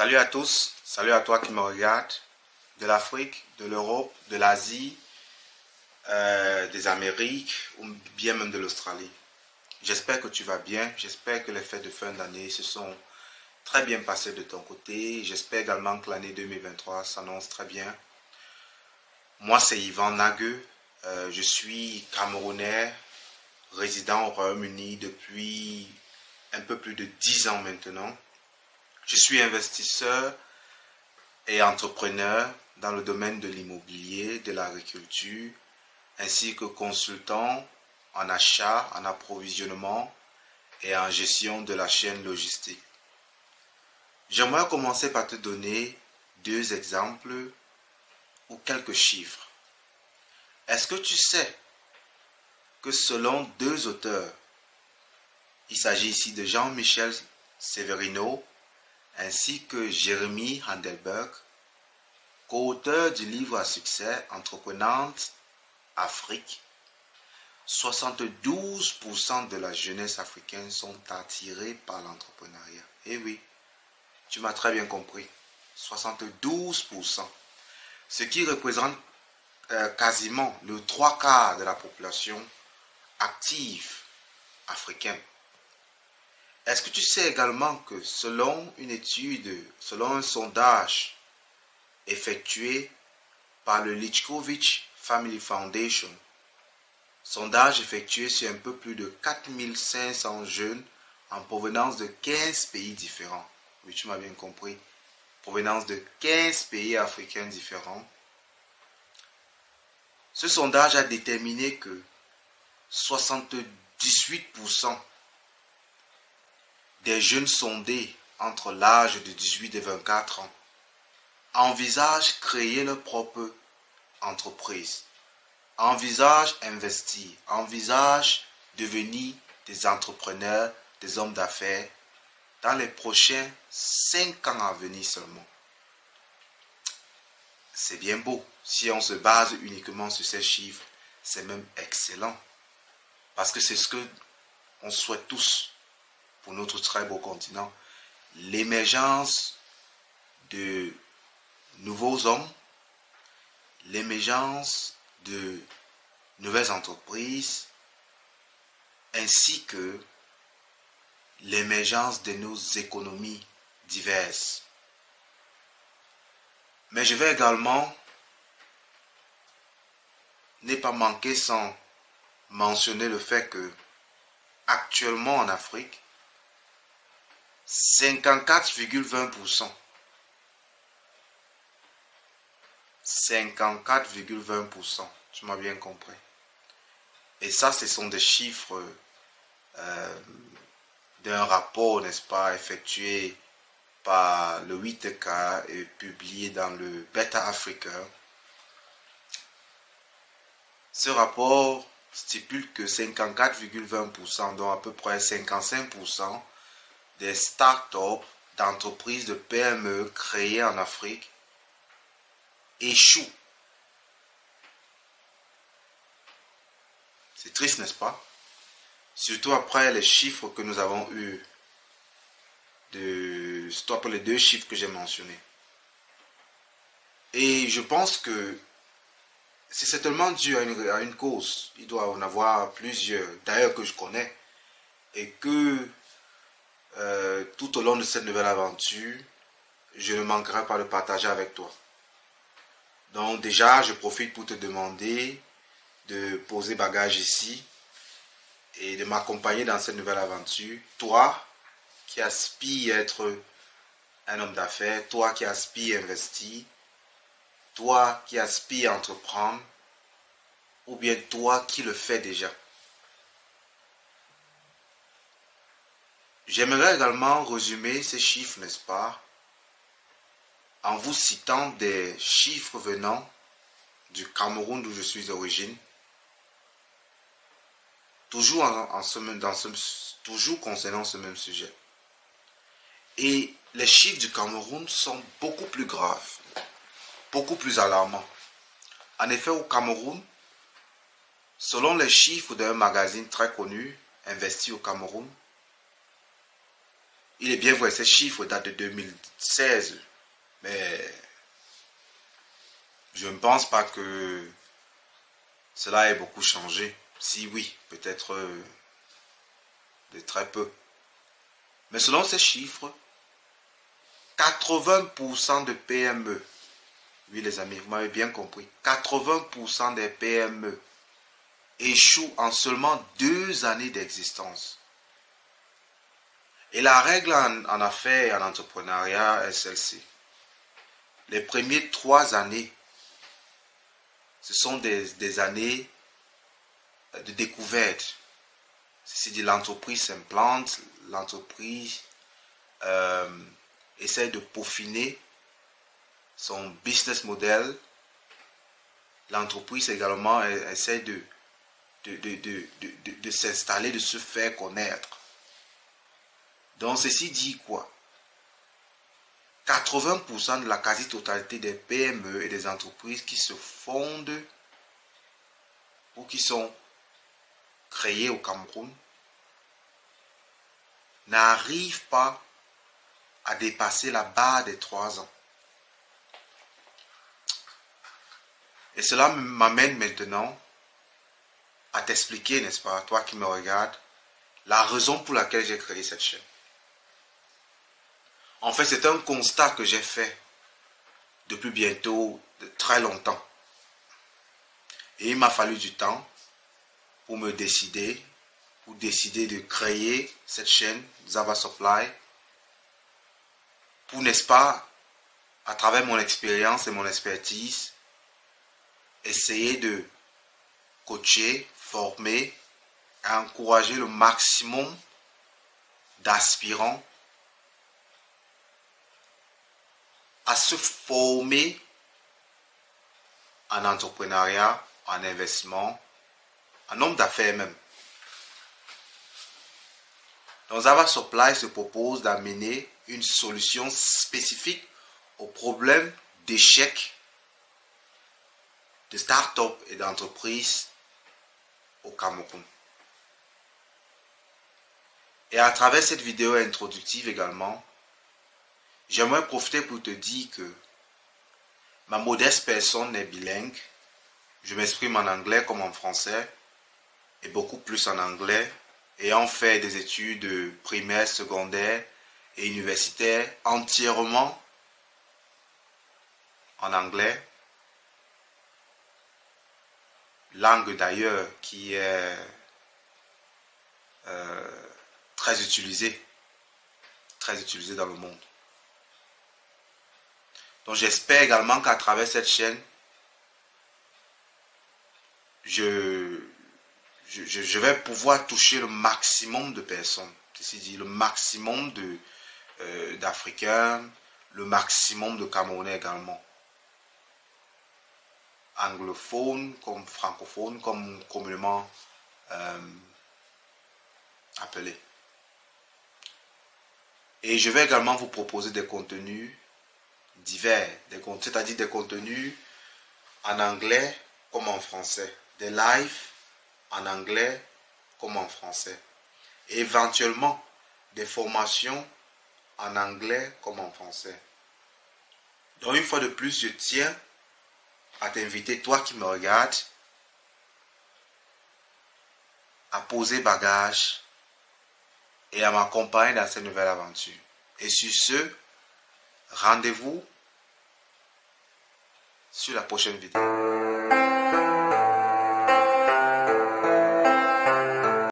Salut à tous, salut à toi qui me regarde, de l'Afrique, de l'Europe, de l'Asie, des Amériques ou bien même de l'Australie. J'espère que tu vas bien, j'espère que les fêtes de fin d'année se sont très bien passées de ton côté. J'espère également que l'année 2023 s'annonce très bien. Moi c'est Yvan Nagueux, je suis Camerounais, résident au Royaume-Uni depuis un peu plus de 10 ans maintenant. Je suis investisseur et entrepreneur dans le domaine de l'immobilier, de l'agriculture, ainsi que consultant en achat, en approvisionnement et en gestion de la chaîne logistique. J'aimerais commencer par te donner deux exemples ou quelques chiffres. Est-ce que tu sais que selon deux auteurs, il s'agit ici de Jean-Michel Severino ainsi que Jérémy Handelberg, co-auteur du livre à succès Entreprenante Afrique, 72% de la jeunesse africaine sont attirés par l'entrepreneuriat. Eh oui, tu m'as très bien compris. 72%. Ce qui représente quasiment le trois quarts de la population active africaine. Est-ce que tu sais également que selon une étude, selon un sondage effectué par le Lichkovich Family Foundation, sondage effectué sur un peu plus de 4500 jeunes en provenance de 15 pays différents. Oui, tu m'as bien compris. Provenance de 15 pays africains différents. Ce sondage a déterminé que 78% des jeunes sondés entre l'âge de 18 et 24 ans envisagent créer leur propre entreprise, envisagent investir, envisagent devenir des entrepreneurs, des hommes d'affaires dans les prochains 5 ans à venir seulement. C'est bien beau. Si on se base uniquement sur ces chiffres, c'est même excellent. Parce que c'est ce que on souhaite tous pour notre très beau continent. L'émergence de nouveaux hommes, l'émergence de nouvelles entreprises, ainsi que l'émergence de nos économies diverses. Mais je vais également ne pas manquer sans mentionner le fait que actuellement en Afrique, 54,20%, 54,20%, tu m'as bien compris. Et ça, ce sont des chiffres d'un rapport, n'est-ce pas, effectué par le 8K et publié dans le Beta Africa. Ce rapport stipule que 54,20%, dont à peu près 55% des startups d'entreprises de PME créées en Afrique échouent. C'est triste, n'est-ce pas? Surtout après les chiffres que nous avons eus, surtout après les deux chiffres que j'ai mentionnés. Et je pense que c'est certainement dû à une cause. Il doit en avoir plusieurs, d'ailleurs que je connais, et que tout au long de cette nouvelle aventure, je ne manquerai pas de partager avec toi. Donc déjà, je profite pour te demander de poser bagage ici et de m'accompagner dans cette nouvelle aventure. Toi qui aspires à être un homme d'affaires, toi qui aspires à investir, toi qui aspires à entreprendre, ou bien toi qui le fais déjà. J'aimerais également résumer ces chiffres, n'est-ce pas, en vous citant des chiffres venant du Cameroun d'où je suis d'origine, toujours concernant ce même sujet. Et les chiffres du Cameroun sont beaucoup plus graves, beaucoup plus alarmants. En effet, au Cameroun, selon les chiffres d'un magazine très connu, Investi au Cameroun, Il est bien vrai, ces chiffres datent de 2016, mais je ne pense pas que cela ait beaucoup changé. Si oui, peut-être de très peu. Mais selon ces chiffres, 80% de PME, oui les amis, vous m'avez bien compris, 80% des PME échouent en seulement 2 années d'existence. Et la règle en affaires et en entrepreneuriat est celle-ci. Les premières 3 années, ce sont des années de découverte. Ceci dit, l'entreprise s'implante, l'entreprise essaie de peaufiner son business model. L'entreprise également essaie de s'installer, de se faire connaître. Donc ceci dit quoi? 80% de la quasi-totalité des PME et des entreprises qui se fondent ou qui sont créées au Cameroun n'arrivent pas à dépasser la barre des 3 ans. Et cela m'amène maintenant à t'expliquer, n'est-ce pas, toi qui me regardes, la raison pour laquelle j'ai créé cette chaîne. En fait, c'est un constat que j'ai fait depuis bientôt très longtemps. Et il m'a fallu du temps pour me décider, de créer cette chaîne Zava Supply, pour, n'est-ce pas, à travers mon expérience et mon expertise, essayer de coacher, former, et encourager le maximum d'aspirants à se former en entrepreneuriat, en investissement, en homme d'affaires même. Donc Zava Supply se propose d'amener une solution spécifique aux problèmes d'échec de start-up et d'entreprises au Cameroun. Et à travers cette vidéo introductive également, j'aimerais profiter pour te dire que ma modeste personne est bilingue. Je m'exprime en anglais comme en français et beaucoup plus en anglais, ayant fait des études primaires, secondaires et universitaires entièrement en anglais. Langue d'ailleurs qui est très utilisée dans le monde. Donc j'espère également qu'à travers cette chaîne, je vais pouvoir toucher le maximum de personnes, c'est-à-dire le maximum d'Africains, le maximum de Camerounais également. Anglophones comme francophones, comme communément appelés. Et je vais également vous proposer des contenus divers, c'est-à-dire des contenus en anglais comme en français, des lives en anglais comme en français, et éventuellement des formations en anglais comme en français. Donc une fois de plus, je tiens à t'inviter, toi qui me regardes, à poser bagage et à m'accompagner dans cette nouvelle aventure. Et sur ce, rendez-vous sur la prochaine vidéo.